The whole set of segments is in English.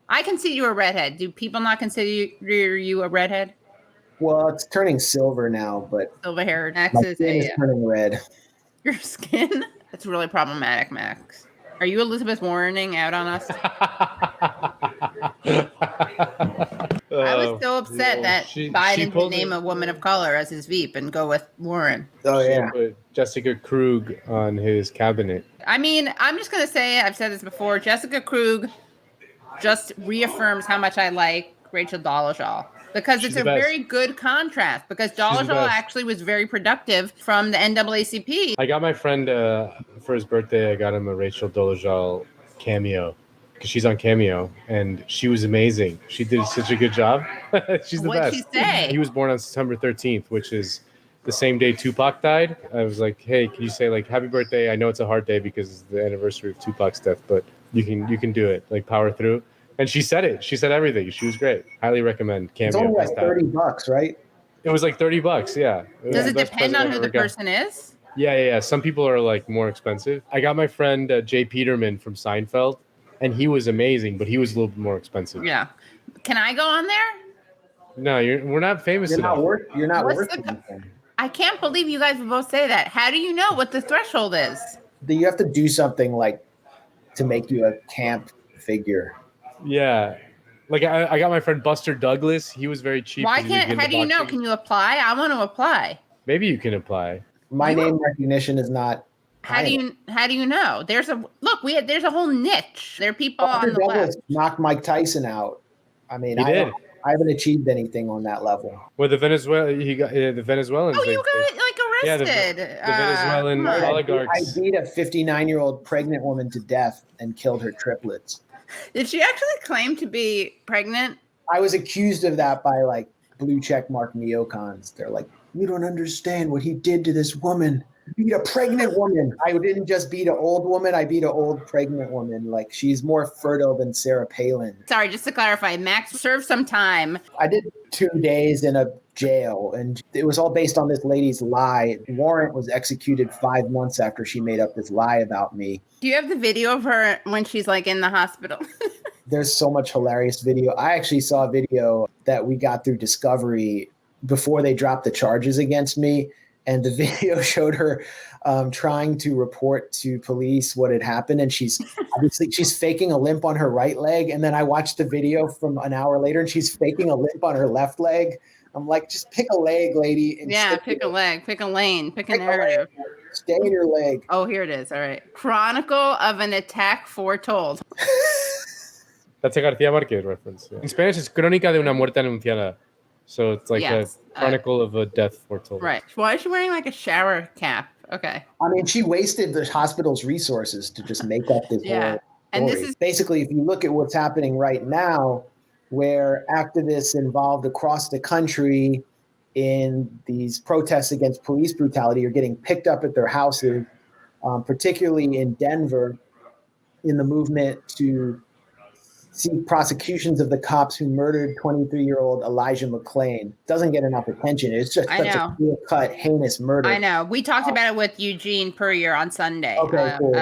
I consider you a redhead. Do people not consider you a redhead? Well, it's turning silver now, but Silver hair. my Max is skin is turning red. Your skin? That's really problematic, Max. Are you Elizabeth Warrening out on us? I was so upset that Biden didn't name a woman of color as his VP and go with Warren. Oh, yeah. Put Jessica Krug on his cabinet. I mean, I'm just going to say, I've said this before, Jessica Krug just reaffirms how much I like Rachel Dolezal. Because it's a very good contrast. Because Dolezal actually was very productive from the NAACP. I got my friend for his birthday. I got him a Rachel Dolezal cameo because she's on Cameo, and she was amazing. She did such a good job. She's the best. What'd she say? He was born on September 13th, which is the same day Tupac died. I was like, hey, can you say like happy birthday? I know it's a hard day because it's the anniversary of Tupac's death, but you can do it. Like power through. And she said it. She said everything. She was great. Highly recommend Cameo. It's only like $30, right? It was like $30, yeah. Does it depend on who the person is? Yeah. Some people are like more expensive. I got my friend Jay Peterman from Seinfeld, and he was amazing, but he was a little bit more expensive. Yeah. Can I go on there? No, we're not famous enough. You're not worth anything. I can't believe you guys would both say that. How do you know what the threshold is? You have to do something like to make you a camp figure. Yeah. Like I got my friend Buster Douglas. He was very cheap. How do you know? Can you apply? I want to apply. Maybe you can apply. My name recognition is not. How do you know? There's a whole niche. There are people Buster on the Douglas left. Knocked Mike Tyson out. I mean, I haven't achieved anything on that level. Well, the Venezuelans. Oh, you got arrested. Yeah, the Venezuelan oligarchs. I beat a 59-year-old pregnant woman to death and killed her triplets. Did she actually claim to be pregnant? I was accused of that by like blue check mark neocons. They're like, you don't understand what he did to this woman. He beat a pregnant woman. I didn't just beat an old woman. I beat an old pregnant woman. Like she's more fertile than Sarah Palin. Sorry, just to clarify, Max served some time. I did 2 days in a jail, and it was all based on this lady's lie. The warrant was executed 5 months after she made up this lie about me. Do you have the video of her when she's like in the hospital? There's so much hilarious video. I actually saw a video that we got through Discovery before they dropped the charges against me. And the video showed her trying to report to police what had happened. And she's faking a limp on her right leg. And then I watched the video from an hour later and she's faking a limp on her left leg. I'm like, just pick a leg, lady. And pick a leg, pick a lane, pick a narrative. Stay in your leg. Oh, here it is. All right. Chronicle of an Attack Foretold. That's a García Márquez reference. Yeah. In Spanish, it's Crónica de una muerte anunciada. So it's like a chronicle of a death foretold. Right. Why is she wearing like a shower cap? Okay. I mean, she wasted the hospital's resources to just make up this whole story. And this is basically, if you look at what's happening right now, where activists involved across the country in these protests against police brutality are getting picked up at their houses, particularly in Denver, in the movement to seek prosecutions of the cops who murdered 23-year-old Elijah McClain. Doesn't get enough attention. It's just such a clear-cut, heinous murder. I know. We talked about it with Eugene Puryear on Sunday. Okay, cool.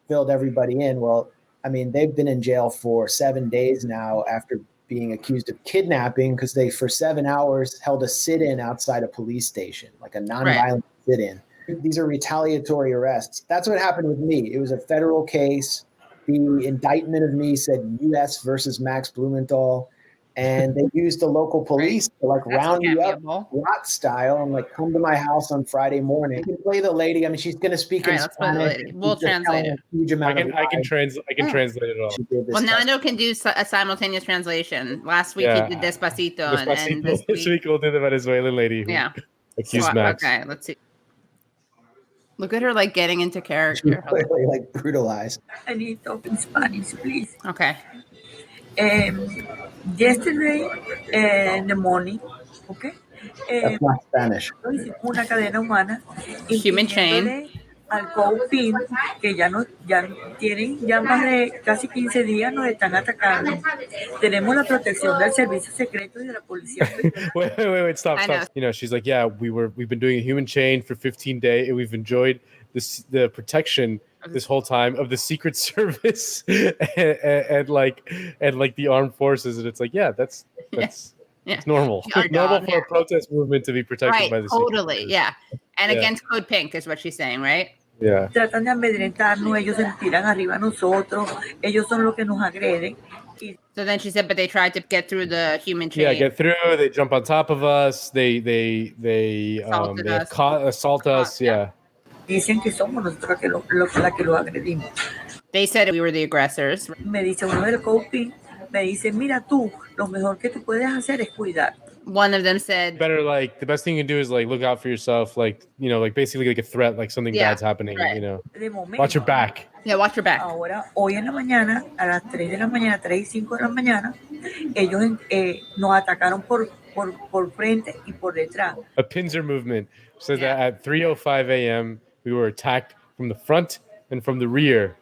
Filled everybody in. Well, I mean, they've been in jail for 7 days now after being accused of kidnapping because they, for 7 hours, held a sit-in outside a police station, like a nonviolent sit-in. These are retaliatory arrests. That's what happened with me. It was a federal case. The indictment of me said U.S. versus Max Blumenthal, and they used the local police to like round you up, rot style, and like come to my house on Friday morning. You can play the lady. I mean, she's going to speak in Spanish. We'll translate it. I can translate it all. Well, Nando can do a simultaneous translation. Last week he did Despacito, and this week we'll do the Venezuelan lady who accused Max. Okay, let's see. Look at her like getting into character. She's clearly like brutalized. I need to talk in Spanish, please. Okay. Yesterday in the morning, okay. That's not Spanish. Una cadena humana. Human chain. Al GoPin, que ya tienen ya más de casi 15 días nos están atacando. Tenemos la protección del servicio secreto y de la policía. Wait, stop. You know, she's like, yeah, we've been doing a human chain for 15 days, and we've enjoyed the protection this whole time of the Secret Service and the armed forces, and it's like, yeah, that's it's normal. It's normal for a protest movement to be protected by the totally, Secret Service. yeah, and against Code Pink is what she's saying, right? Yeah. Tratan de amedrentarnos, ellos se tiran arriba a nosotros, ellos son los que nos agreden. So then she said, but they tried to get through the human chain. Yeah, get through. They jump on top of us. They assault us. Yeah. Dicen que somos nosotros que los agredimos. They said we were the aggressors. Me dice uno del coping, me dice, mira tú, lo mejor que tú puedes hacer es cuidar. One of them said, better, like, the best thing you can do is, like, look out for yourself, like, you know, like, basically like a threat, like something bad's happening, you know. Watch your back. Yeah, watch your back. Ahora, hoy en la mañana, a las 3 de la mañana, 3 y 5 de la mañana, ellos nos atacaron por frente y por detrás. A pincer movement says that at 3:05 a.m. we were attacked from the front and from the rear.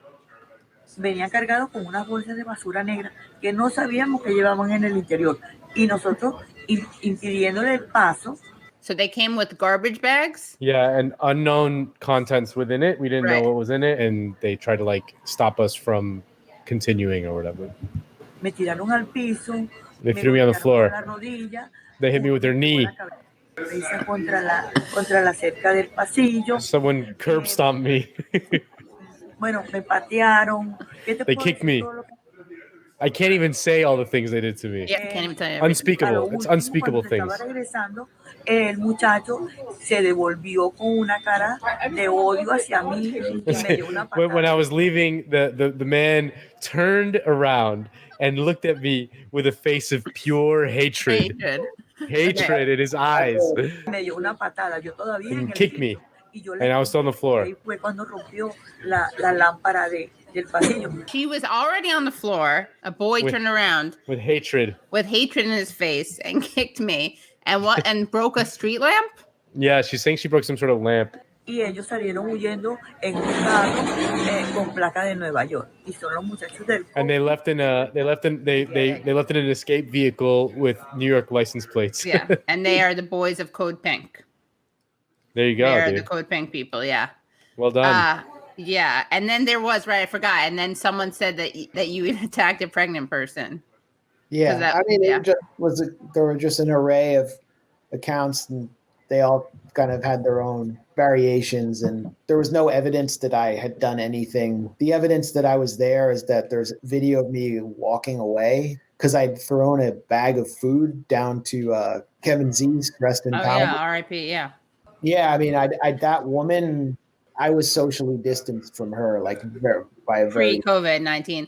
Venían cargados con unas bolsas de basura negra que no sabíamos que llevaban en el interior. Y nosotros impidiéndole el paso. So they came with garbage bags? Yeah, and unknown contents within it. We didn't know what was in it, and they tried to, like, stop us from continuing or whatever. Me tiraron al piso. They threw me on the floor. They hit me with their knee. Contra la cerca del pasillo. Someone curb stomped me. Bueno, me patearon. They kicked me. I can't even say all the things they did to me. Yeah, can't even tell you. Unspeakable. It's unspeakable things. El muchacho se devolvió con una cara de odio hacia mí y me dio una patada. When I was leaving, the man turned around and looked at me with a face of pure hatred. Hatred in his eyes. Me dio una patada. Yo todavía and kicked me. And I was still on the floor. Fue cuando rompió la lámpara del pasillo. She was already on the floor. A boy turned around with hatred in his face and kicked me and broke a street lamp. Yeah, she's saying she broke some sort of lamp. Y ellos salieron huyendo en un carro con placa de Nueva York. Y son los muchachos del. And they left in an escape vehicle with New York license plates. Yeah, and they are the boys of Code Pink. There you go. They're the Code Pink people. Yeah. Well done. Yeah, and then there was I forgot. And then someone said that you attacked a pregnant person. Yeah, it there were just an array of accounts, and they all kind of had their own variations, and there was no evidence that I had done anything. The evidence that I was there is that there's video of me walking away because I'd thrown a bag of food down to Kevin Z's rest in power. Yeah, R.I.P. Yeah. Yeah, I mean, I that woman, I was socially distanced from her, like by a very pre-COVID-19.